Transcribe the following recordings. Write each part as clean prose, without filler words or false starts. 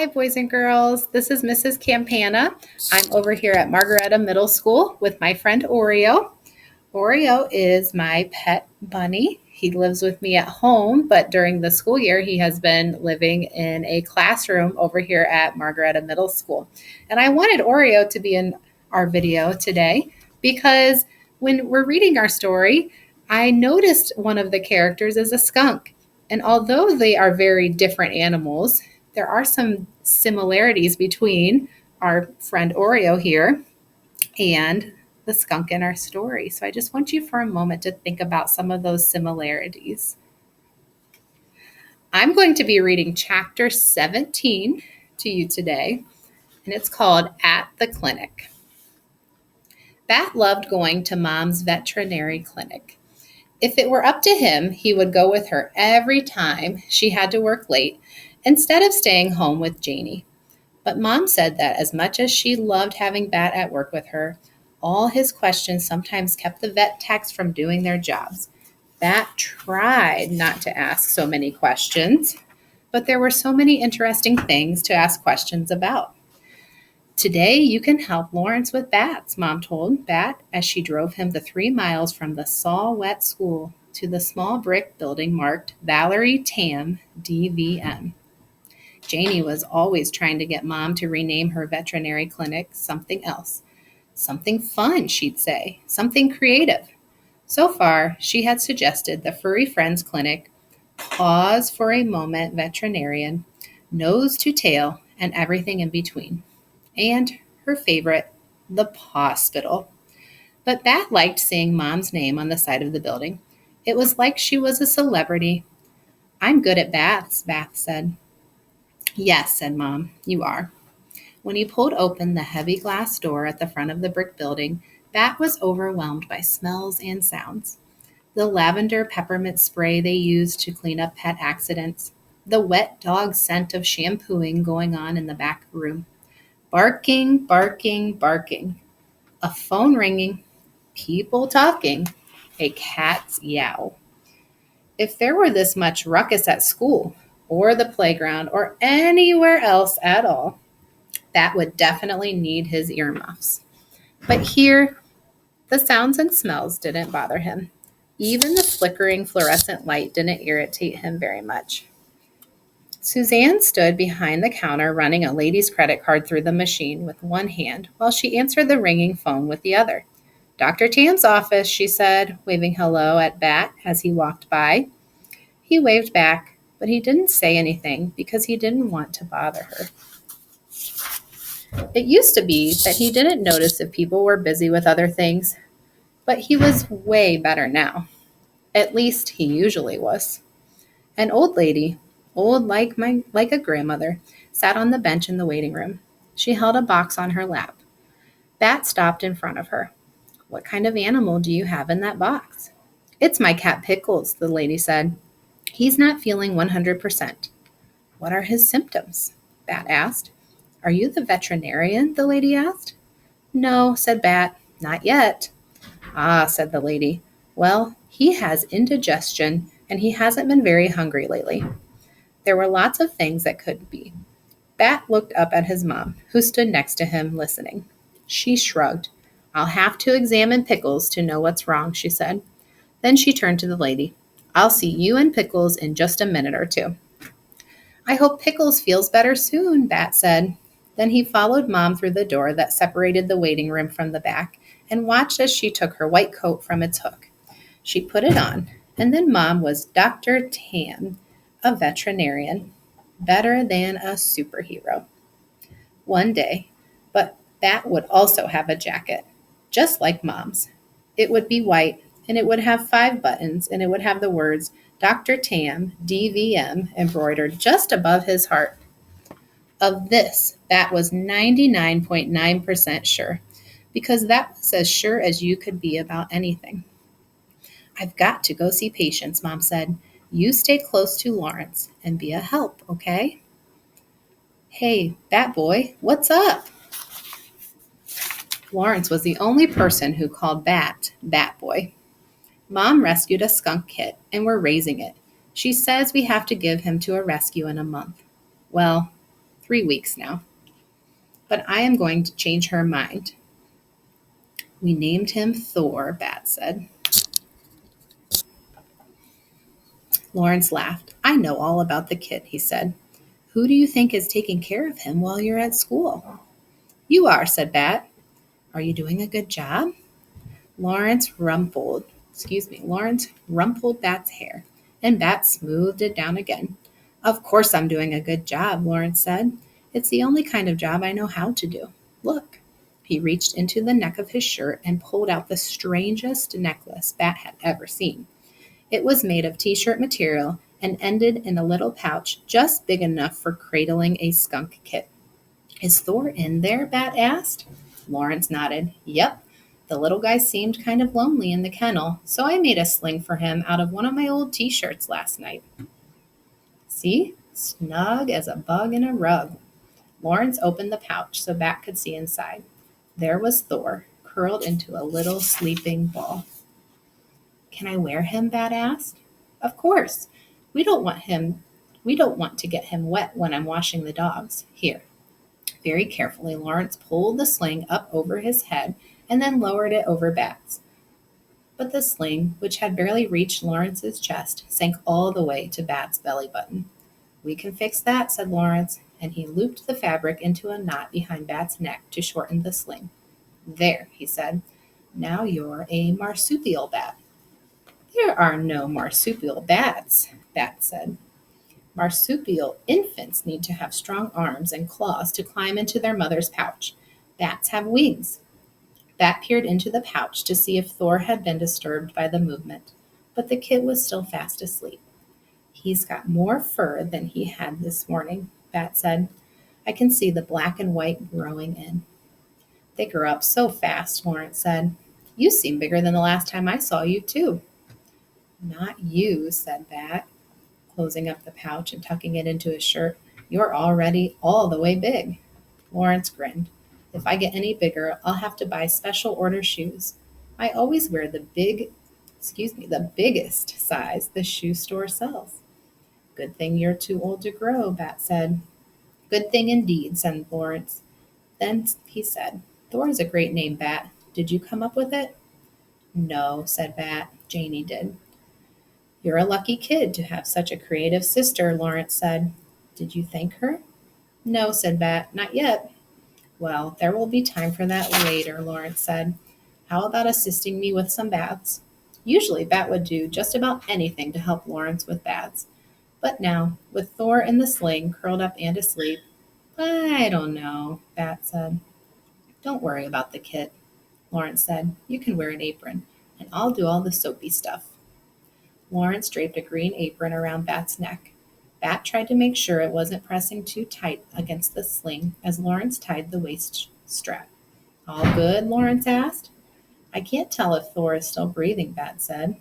Hi, boys and girls. This is Mrs. Campana. I'm over here at Margaretta Middle School with my friend Oreo. Oreo is my pet bunny. He lives with me at home, but during the school year, he has been living in a classroom over here at Margaretta Middle School. And I wanted Oreo to be in our video today because when we're reading our story, I noticed one of the characters is a skunk. And although they are very different animals, there are some similarities between our friend Oreo here and the skunk in our story. So I just want you for a moment to think about some of those similarities. I'm going to be reading chapter 17 to you today, and it's called At the Clinic. Bat loved going to Mom's veterinary clinic. If it were up to him, he would go with her every time she had to work late instead of staying home with Janie. But Mom said that as much as she loved having Bat at work with her, all his questions sometimes kept the vet techs from doing their jobs. Bat tried not to ask so many questions, but there were so many interesting things to ask questions about. Today, you can help Lawrence with bats, Mom told Bat as she drove him the 3 miles from the Saw-Wet School to the small brick building marked Valerie Tam, DVM. Janie was always trying to get Mom to rename her veterinary clinic something else. Something fun, she'd say. Something creative. So far, she had suggested the Furry Friends Clinic, Pause for a Moment Veterinarian, Nose to Tail, and everything in between. And her favorite, the Hospital. But Bat liked seeing Mom's name on the side of the building. It was like she was a celebrity. I'm good at baths, Bat said. Yes, said Mom, you are. When he pulled open the heavy glass door at the front of the brick building, Bat was overwhelmed by smells and sounds. The lavender peppermint spray they used to clean up pet accidents, the wet dog scent of shampooing going on in the back room. Barking, barking, barking. A phone ringing. People talking. A cat's yowl. If there were this much ruckus at school, or the playground, or anywhere else at all, Bat would definitely need his earmuffs. But here, the sounds and smells didn't bother him. Even the flickering fluorescent light didn't irritate him very much. Suzanne stood behind the counter running a lady's credit card through the machine with one hand while she answered the ringing phone with the other. Dr. Tam's office, she said, waving hello at Bat as he walked by. He waved back, but he didn't say anything because he didn't want to bother her. It used to be that he didn't notice if people were busy with other things, but he was way better now. At least he usually was. An old lady, old like a grandmother, sat on the bench in the waiting room. She held a box on her lap. Bat stopped in front of her. What kind of animal do you have in that box? It's my cat Pickles, the lady said. He's not feeling 100%. What are his symptoms? Bat asked. Are you the veterinarian? The lady asked. No, said Bat, not yet. Ah, said the lady. Well, he has indigestion and he hasn't been very hungry lately. There were lots of things that could be. Bat looked up at his mom, who stood next to him listening. She shrugged. I'll have to examine Pickles to know what's wrong, she said. Then she turned to the lady. I'll see you and Pickles in just a minute or two. I hope Pickles feels better soon, Bat said. Then he followed Mom through the door that separated the waiting room from the back and watched as she took her white coat from its hook. She put it on, and then Mom was Dr. Tam, a veterinarian, better than a superhero. One day, but Bat would also have a jacket, just like Mom's. It would be white, and it would have 5 buttons, and it would have the words Dr. Tam, DVM, embroidered just above his heart. Of this, Bat was 99.9% sure, because that was as sure as you could be about anything. I've got to go see patients, Mom said. You stay close to Lawrence and be a help, okay? Hey, Batboy, what's up? Lawrence was the only person who called Bat Batboy. Mom rescued a skunk kit, and we're raising it. She says we have to give him to a rescue in a month. Well, 3 weeks now. But I am going to change her mind. We named him Thor, Bat said. Lawrence laughed. I know all about the kid, he said. Who do you think is taking care of him while you're at school? You are, said Bat. Are you doing a good job? Lawrence rumpled Bat's hair, and Bat smoothed it down again. Of course I'm doing a good job, Lawrence said. It's the only kind of job I know how to do. Look. He reached into the neck of his shirt and pulled out the strangest necklace Bat had ever seen. It was made of t-shirt material and ended in a little pouch just big enough for cradling a skunk kit. Is Thor in there? Bat asked. Lawrence nodded. Yep. The little guy seemed kind of lonely in the kennel, so I made a sling for him out of one of my old t-shirts last night. See? Snug as a bug in a rug. Lawrence opened the pouch so Bat could see inside. There was Thor, curled into a little sleeping ball. Can I wear him? Bat asked. Of course. We don't want to get him wet when I'm washing the dogs. Here. Very carefully, Lawrence pulled the sling up over his head and then lowered it over Bat's. But the sling, which had barely reached Lawrence's chest, sank all the way to Bat's belly button. We can fix that, said Lawrence, and he looped the fabric into a knot behind Bat's neck to shorten the sling. There, he said. Now you're a marsupial bat. There are no marsupial bats, Bat said. Marsupial infants need to have strong arms and claws to climb into their mother's pouch. Bats have wings. Bat peered into the pouch to see if Thor had been disturbed by the movement, but the kid was still fast asleep. He's got more fur than he had this morning, Bat said. I can see the black and white growing in. They grow up so fast, Lawrence said. You seem bigger than the last time I saw you, too. Not you, said Bat, closing up the pouch and tucking it into his shirt. You're already all the way big. Lawrence grinned. If I get any bigger, I'll have to buy special order shoes. I always wear the biggest size the shoe store sells. Good thing you're too old to grow, Bat said. Good thing indeed, said Lawrence. Then he said, Thor's a great name, Bat. Did you come up with it? No, said Bat. Janie did. You're a lucky kid to have such a creative sister, Lawrence said. Did you thank her? No, said Bat. Not yet. Well, there will be time for that later, Lawrence said. How about assisting me with some baths? Usually Bat would do just about anything to help Lawrence with baths. But now, with Thor in the sling, curled up and asleep, I don't know, Bat said. Don't worry about the kit, Lawrence said. You can wear an apron, and I'll do all the soapy stuff. Lawrence draped a green apron around Bat's neck. Bat tried to make sure it wasn't pressing too tight against the sling as Lawrence tied the waist strap. All good? Lawrence asked. I can't tell if Thor is still breathing, Bat said.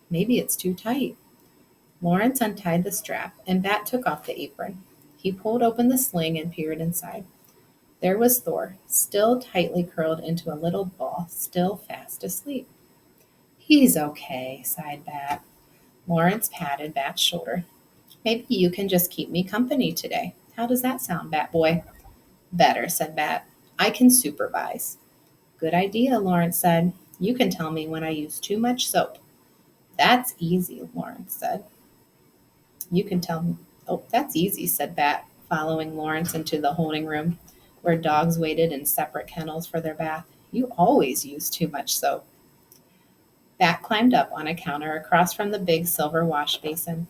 Maybe it's too tight. Lawrence untied the strap, and Bat took off the apron. He pulled open the sling and peered inside. There was Thor, still tightly curled into a little ball, still fast asleep. He's okay, sighed Bat. Lawrence patted Bat's shoulder. Maybe you can just keep me company today. How does that sound, Batboy? Better, said Bat. I can supervise. Good idea, Lawrence said. You can tell me when I use too much soap. That's easy, Lawrence said. You can tell me. Oh, that's easy, said Bat, following Lawrence into the holding room, where dogs waited in separate kennels for their bath. You always use too much soap. Bat climbed up on a counter across from the big silver wash basin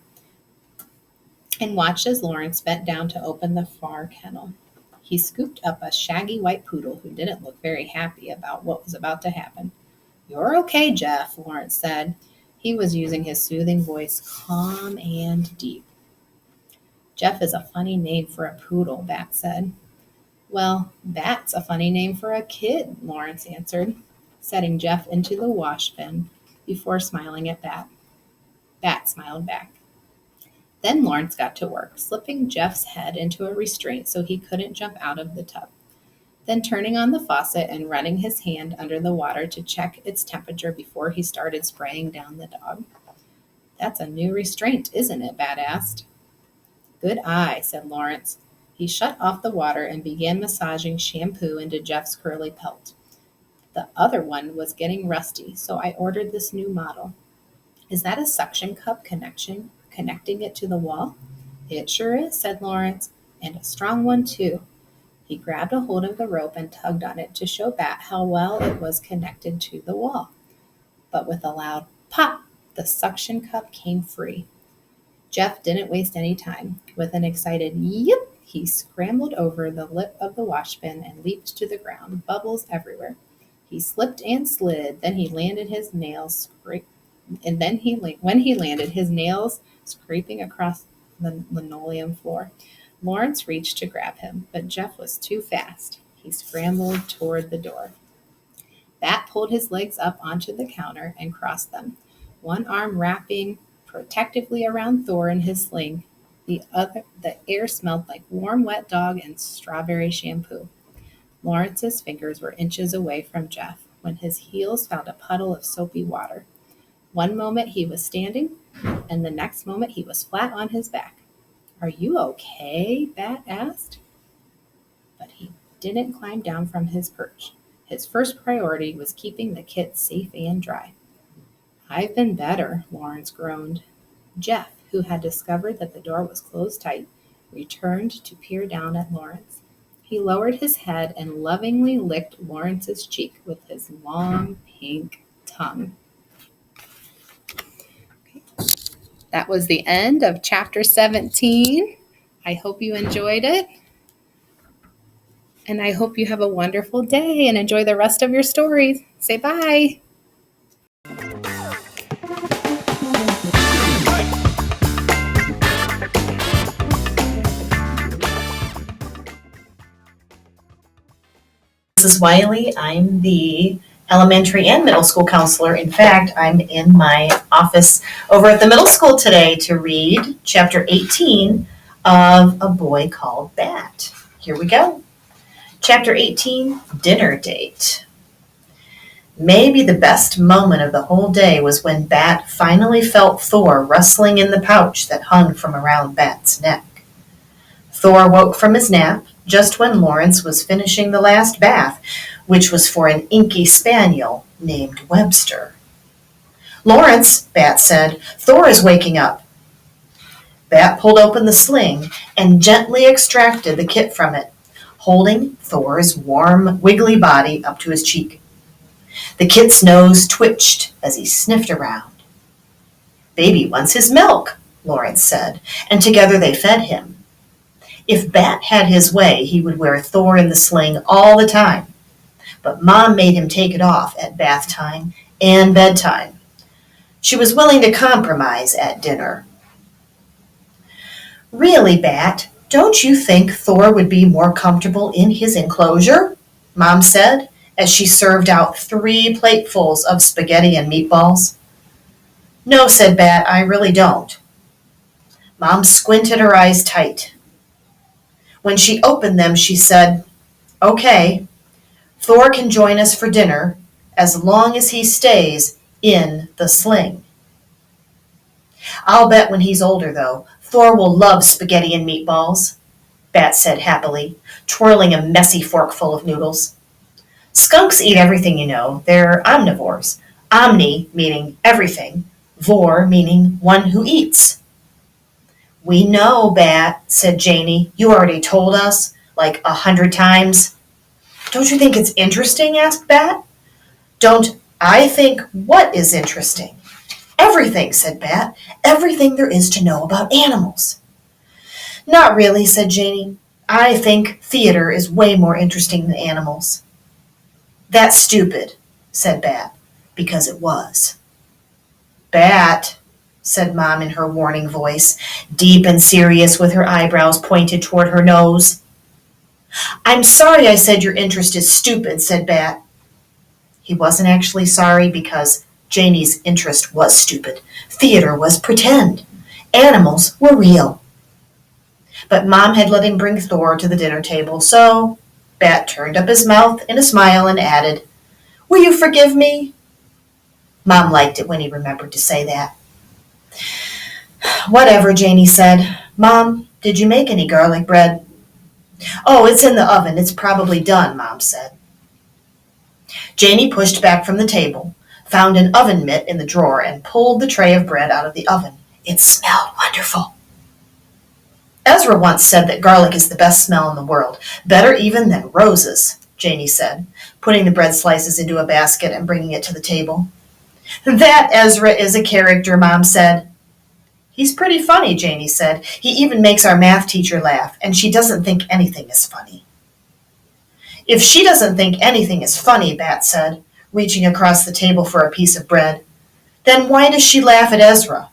and watched as Lawrence bent down to open the far kennel. He scooped up a shaggy white poodle who didn't look very happy about what was about to happen. You're okay, Jeff, Lawrence said. He was using his soothing voice, calm and deep. Jeff is a funny name for a poodle, Bat said. Well, Bat's a funny name for a kid, Lawrence answered, setting Jeff into the wash bin before smiling at Bat. Bat smiled back. Then Lawrence got to work, slipping Jeff's head into a restraint so he couldn't jump out of the tub. Then turning on the faucet and running his hand under the water to check its temperature before he started spraying down the dog. That's a new restraint, isn't it? Bat asked. Good eye, said Lawrence. He shut off the water and began massaging shampoo into Jeff's curly pelt. The other one was getting rusty, so I ordered this new model. Is that a suction cup connecting it to the wall? It sure is, said Lawrence, and a strong one too. He grabbed a hold of the rope and tugged on it to show Bat how well it was connected to the wall. But with a loud pop, the suction cup came free. Jeff didn't waste any time. With an excited yip, he scrambled over the lip of the washbin and leaped to the ground, bubbles everywhere. He slipped and slid, then he landed his nails when he landed, his nails scraping across the linoleum floor. Lawrence reached to grab him, but Jeff was too fast. He scrambled toward the door. Bat pulled his legs up onto the counter and crossed them, one arm wrapping protectively around Thor in his sling. The air smelled like warm, wet dog and strawberry shampoo. Lawrence's fingers were inches away from Jeff when his heels found a puddle of soapy water. One moment he was standing, and the next moment he was flat on his back. Are you okay? Bat asked. But he didn't climb down from his perch. His first priority was keeping the kit safe and dry. I've been better, Lawrence groaned. Jeff, who had discovered that the door was closed tight, returned to peer down at Lawrence. He lowered his head and lovingly licked Lawrence's cheek with his long pink tongue. That was the end of chapter 17. I hope you enjoyed it. And I hope you have a wonderful day and enjoy the rest of your stories. Say bye. This is Wiley. I'm the elementary and middle school counselor. In fact, I'm in my office over at the middle school today to read chapter 18 of A Boy Called Bat. Here we go. Chapter 18, Dinner Date. Maybe the best moment of the whole day was when Bat finally felt Thor rustling in the pouch that hung from around Bat's neck. Thor woke from his nap just when Lawrence was finishing the last bath, which was for an inky spaniel named Webster. Lawrence, Bat said, Thor is waking up. Bat pulled open the sling and gently extracted the kit from it, holding Thor's warm, wiggly body up to his cheek. The kit's nose twitched as he sniffed around. Baby wants his milk, Lawrence said, and together they fed him. If Bat had his way, he would wear Thor in the sling all the time. But Mom made him take it off at bath time and bedtime. She was willing to compromise at dinner. Really, Bat, don't you think Thor would be more comfortable in his enclosure? Mom said, as she served out 3 platefuls of spaghetti and meatballs. No, said Bat, I really don't. Mom squinted her eyes tight. When she opened them, she said, Okay, Thor can join us for dinner as long as he stays in the sling. I'll bet when he's older, though, Thor will love spaghetti and meatballs, Bat said happily, twirling a messy forkful of noodles. Skunks eat everything, you know. They're omnivores. Omni meaning everything, vor meaning one who eats. We know, Bat, said Janie. You already told us, like 100 times. Don't you think it's interesting? Asked Bat. Don't I think what is interesting? Everything, said Bat. Everything there is to know about animals. Not really, said Janie. I think theater is way more interesting than animals. That's stupid, said Bat, because it was. Bat, said Mom in her warning voice, deep and serious with her eyebrows pointed toward her nose. I'm sorry I said your interest is stupid, said Bat. He wasn't actually sorry because Janie's interest was stupid. Theater was pretend. Animals were real. But Mom had let him bring Thor to the dinner table, so Bat turned up his mouth in a smile and added, Will you forgive me? Mom liked it when he remembered to say that. Whatever, Janie said. Mom, did you make any garlic bread? Oh, it's in the oven. It's probably done, Mom said. Janie pushed back from the table, found an oven mitt in the drawer, and pulled the tray of bread out of the oven. It smelled wonderful. Ezra once said that garlic is the best smell in the world, better even than roses, Janie said, putting the bread slices into a basket and bringing it to the table. That Ezra is a character, Mom said. He's pretty funny, Janie said. He even makes our math teacher laugh, and she doesn't think anything is funny. If she doesn't think anything is funny, Bat said, reaching across the table for a piece of bread, then why does she laugh at Ezra?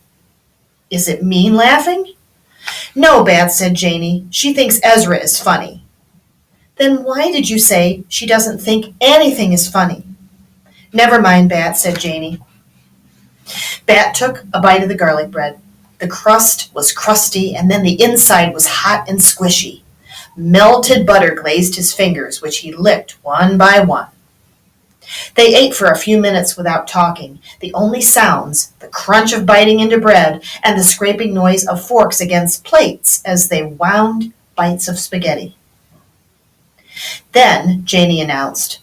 Is it mean laughing? No, Bat said Janie. She thinks Ezra is funny. Then why did you say she doesn't think anything is funny? Never mind, Bat said Janie. Bat took a bite of the garlic bread. The crust was crusty, and then the inside was hot and squishy. Melted butter glazed his fingers, which he licked one by one. They ate for a few minutes without talking, the only sounds, the crunch of biting into bread and the scraping noise of forks against plates as they wound bites of spaghetti. Then Janie announced,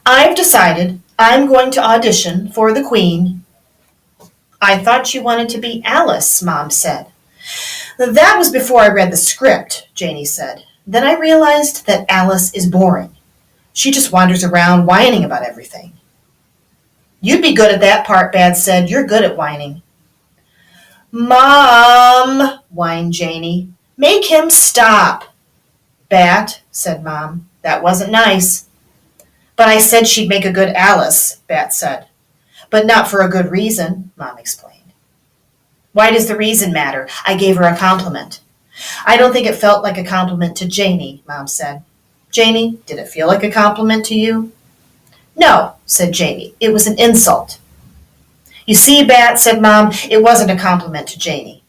I've decided I'm going to audition for the Queen. I thought you wanted to be Alice, Mom said. That was before I read the script, Janie said. Then I realized that Alice is boring. She just wanders around whining about everything. You'd be good at that part, Bat said. You're good at whining. Mom, whined Janie. Make him stop. Bat, said Mom. That wasn't nice. But I said she'd make a good Alice, Bat said. But not for a good reason, Mom explained. Why does the reason matter? I gave her a compliment. I don't think it felt like a compliment to Janie, Mom said. Janie, did it feel like a compliment to you? No, said Janie. It was an insult. You see, Bat, said Mom, it wasn't a compliment to Janie.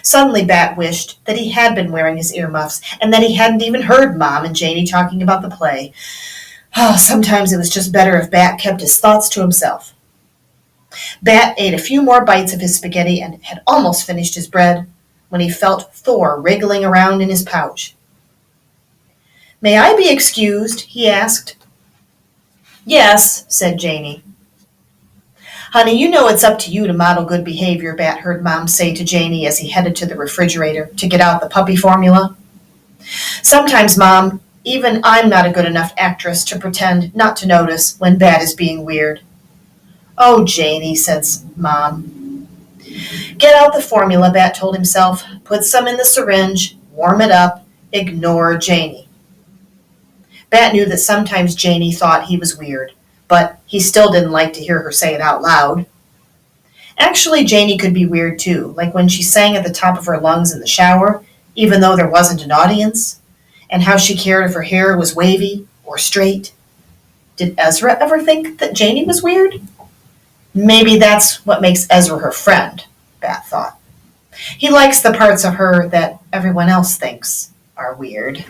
Suddenly Bat wished that he had been wearing his earmuffs and that he hadn't even heard Mom and Janie talking about the play. Oh, sometimes it was just better if Bat kept his thoughts to himself. Bat ate a few more bites of his spaghetti and had almost finished his bread when he felt Thor wriggling around in his pouch. May I be excused? He asked. Yes, said Janie. Honey, you know it's up to you to model good behavior, Bat heard Mom say to Janie as he headed to the refrigerator to get out the puppy formula. Sometimes, Mom, even I'm not a good enough actress to pretend not to notice when Bat is being weird. Oh, Janie, said Mom. Get out the formula, Bat told himself. Put some in the syringe, warm it up, ignore Janie. Bat knew that sometimes Janie thought he was weird, but he still didn't like to hear her say it out loud. Actually, Janie could be weird too, like when she sang at the top of her lungs in the shower, even though there wasn't an audience, and how she cared if her hair was wavy or straight. Did Ezra ever think that Janie was weird? Maybe that's what makes Ezra her friend, Bat thought. He likes the parts of her that everyone else thinks are weird.